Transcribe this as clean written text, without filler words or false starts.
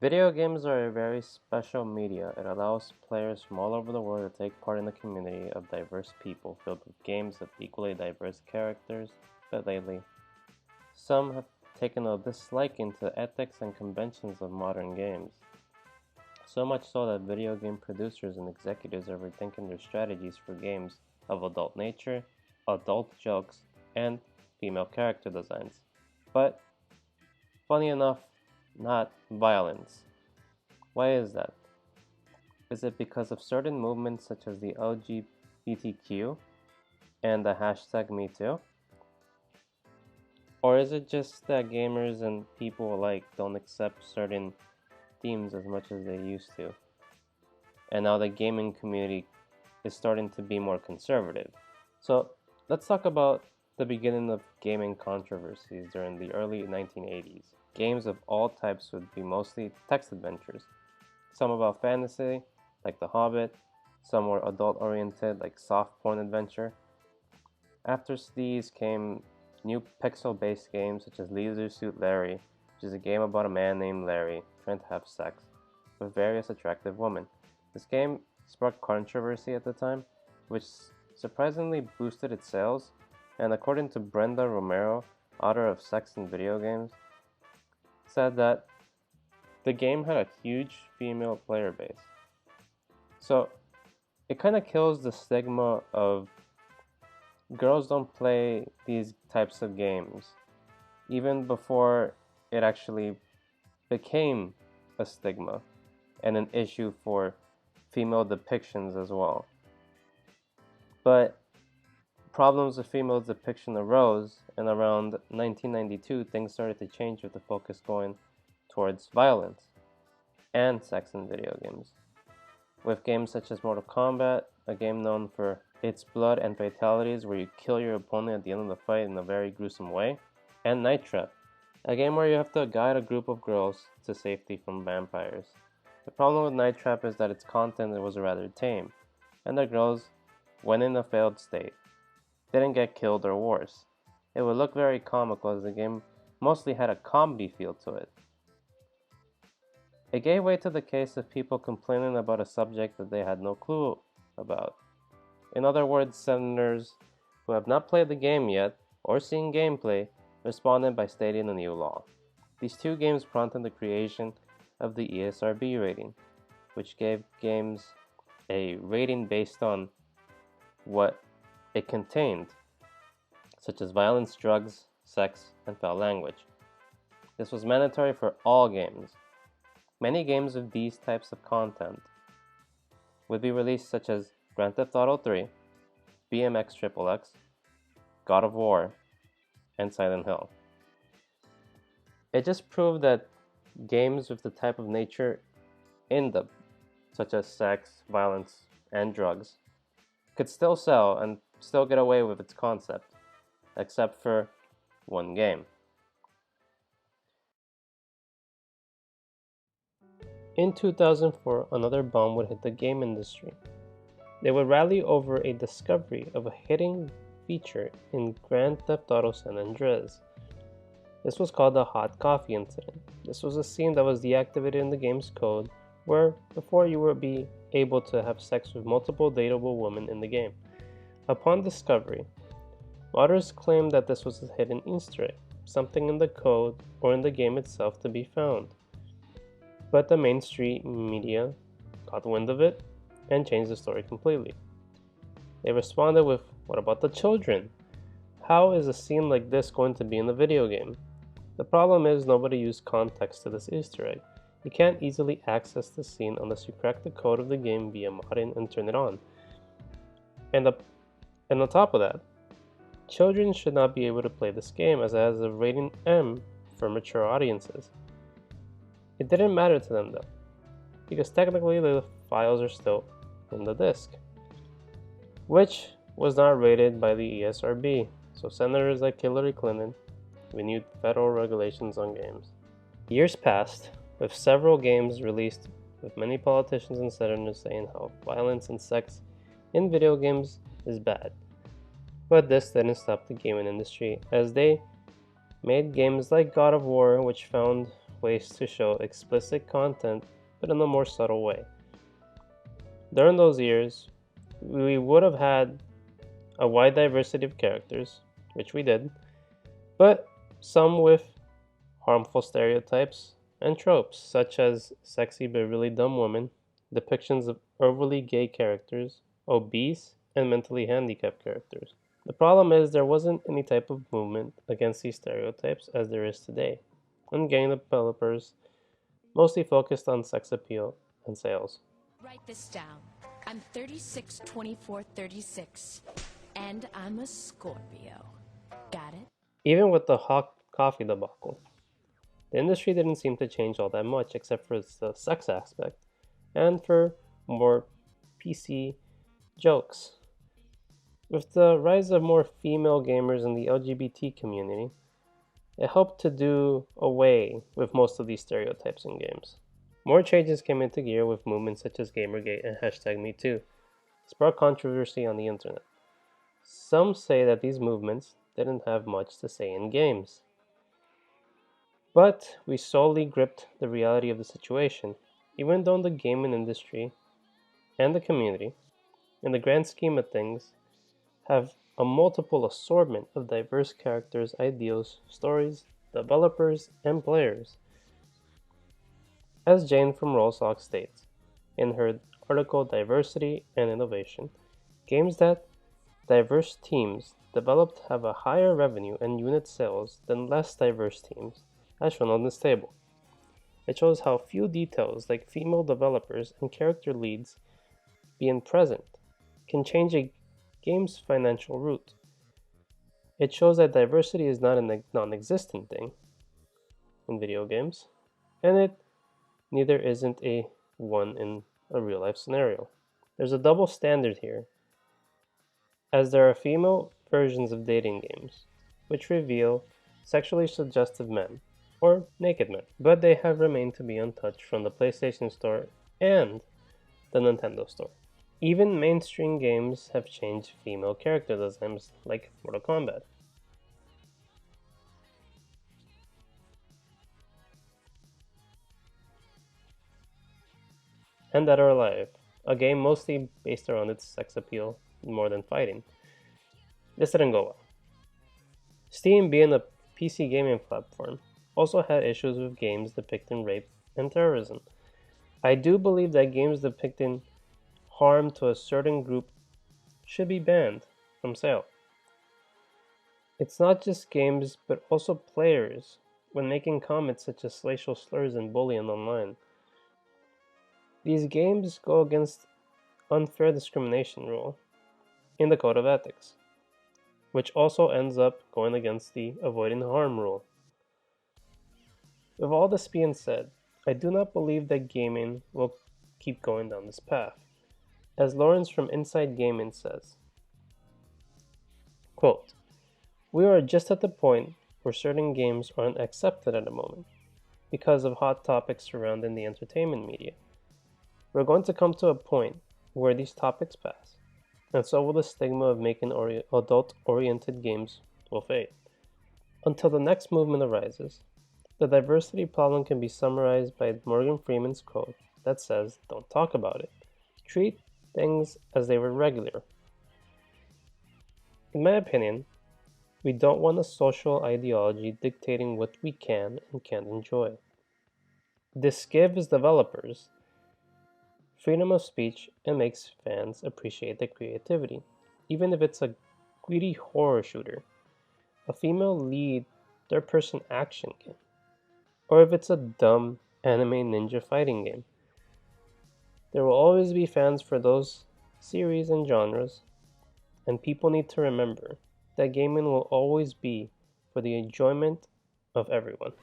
Video games are a very special media. It allows players from all over the world to take part in a community of diverse people filled with games of equally diverse characters, but lately, some have taken a disliking to the ethics and conventions of modern games. So much so that video game producers and executives are rethinking their strategies for games of adult nature, adult jokes, and female character designs. But, funny enough, not violence. Why is that? Is it because of certain movements such as the LGBTQ and the hashtag MeToo? Or is it just that gamers and people alike don't accept certain themes as much as they used to? And now the gaming community is starting to be more conservative. So let's talk about the beginning of gaming controversies during the early 1980s. Games of all types would be mostly text adventures. Some about fantasy, like The Hobbit, some were adult-oriented, like soft porn adventure. After these came new pixel-based games such as Leisure Suit Larry, which is a game about a man named Larry trying to have sex with various attractive women. This game sparked controversy at the time, which surprisingly boosted its sales, and according to Brenda Romero, author of Sex and Video Games, said that the game had a huge female player base. So it kind of kills the stigma of girls don't play these types of games, even before it actually became a stigma and an issue for female depictions as well. But problems with female depiction arose, and around 1992 things started to change with the focus going towards violence and sex in video games. With games such as Mortal Kombat, a game known for its blood and fatalities where you kill your opponent at the end of the fight in a very gruesome way, and Night Trap, a game where you have to guide a group of girls to safety from vampires. The problem with Night Trap is that its content was rather tame, and the girls, when in a failed state, didn't get killed or worse. It would look very comical as the game mostly had a comedy feel to it. It gave way to the case of people complaining about a subject that they had no clue about. In other words, senators who have not played the game yet or seen gameplay responded by stating a new law. These two games prompted the creation of the ESRB rating, which gave games a rating based on what it contained, such as violence, drugs, sex, and foul language. This was mandatory for all games. Many games with these types of content would be released, such as Grand Theft Auto 3, BMX XXX, God of War, and Silent Hill. It just proved that games with the type of nature in them, such as sex, violence, and drugs, could still sell and still get away with its concept, except for one game. In 2004, another bomb would hit the game industry. They would rally over a discovery of a hidden feature in Grand Theft Auto San Andreas. This was called the hot coffee incident. This was a scene that was deactivated in the game's code, where before you would be able to have sex with multiple dateable women in the game. Upon discovery, modders claimed that this was a hidden Easter egg, something in the code or in the game itself to be found. But the mainstream media caught wind of it and changed the story completely. They responded with, "What about the children? How is a scene like this going to be in the video game?" The problem is nobody used context to this Easter egg. You can't easily access the scene unless you crack the code of the game via modding and turn it on. And on top of that, children should not be able to play this game as it has a rating M for mature audiences. It didn't matter to them though, because technically the files are still in the disk, which was not rated by the ESRB, so senators like Hillary Clinton renewed federal regulations on games. Years passed, with several games released, with many politicians and senators saying how violence and sex in video games is bad. But this didn't stop the gaming industry, as they made games like God of War, which found ways to show explicit content, but in a more subtle way. During those years, we would have had a wide diversity of characters, which we did, but some with harmful stereotypes and tropes, such as sexy but really dumb women, depictions of overly gay characters, obese, and mentally handicapped characters. The problem is there wasn't any type of movement against these stereotypes as there is today, and game developers mostly focused on sex appeal and sales. Write this down. I'm 36, 24, 36, and I'm a Scorpio. Got it? Even with the hot coffee debacle, the industry didn't seem to change all that much except for the sex aspect and for more PC jokes. With the rise of more female gamers in the LGBT community, it helped to do away with most of these stereotypes in games. More changes came into gear with movements such as Gamergate and #MeToo, sparked controversy on the internet. Some say that these movements didn't have much to say in games. But we slowly gripped the reality of the situation, even though the gaming industry and the community, in the grand scheme of things, have a multiple assortment of diverse characters, ideals, stories, developers, and players. As Jane from RollSock states in her article Diversity and Innovation, games that diverse teams developed have a higher revenue and unit sales than less diverse teams, as shown on this table. It shows how few details like female developers and character leads being present can change a game's financial route. It shows that diversity is not a non-existent thing in video games, and it neither isn't a one in a real-life scenario. There's a double standard here, as there are female versions of dating games, which reveal sexually suggestive men, or naked men, but they have remained to be untouched from the PlayStation Store and the Nintendo Store. Even mainstream games have changed female character designs, like Mortal Kombat. And Dead or Alive, a game mostly based around its sex appeal more than fighting. This didn't go well. Steam, being a PC gaming platform, also had issues with games depicting rape and terrorism. I do believe that games depicting harm to a certain group should be banned from sale. It's not just games, but also players when making comments such as racial slurs and bullying online. These games go against unfair discrimination rule in the Code of Ethics, which also ends up going against the avoiding harm rule. With all this being said, I do not believe that gaming will keep going down this path. As Lawrence from Inside Gaming says, quote, "We are just at the point where certain games aren't accepted at the moment because of hot topics surrounding the entertainment media. We're going to come to a point where these topics pass, and so will the stigma of making adult-oriented games will fade. Until the next movement arises, the diversity problem can be summarized by Morgan Freeman's quote that says, 'Don't talk about it. Treat things as they were regular.' In my opinion, we don't want a social ideology dictating what we can and can't enjoy. This gives developers freedom of speech and makes fans appreciate the creativity, even if it's a greedy horror shooter, a female lead third-person action game, or if it's a dumb anime ninja fighting game. There will always be fans for those series and genres, and people need to remember that gaming will always be for the enjoyment of everyone."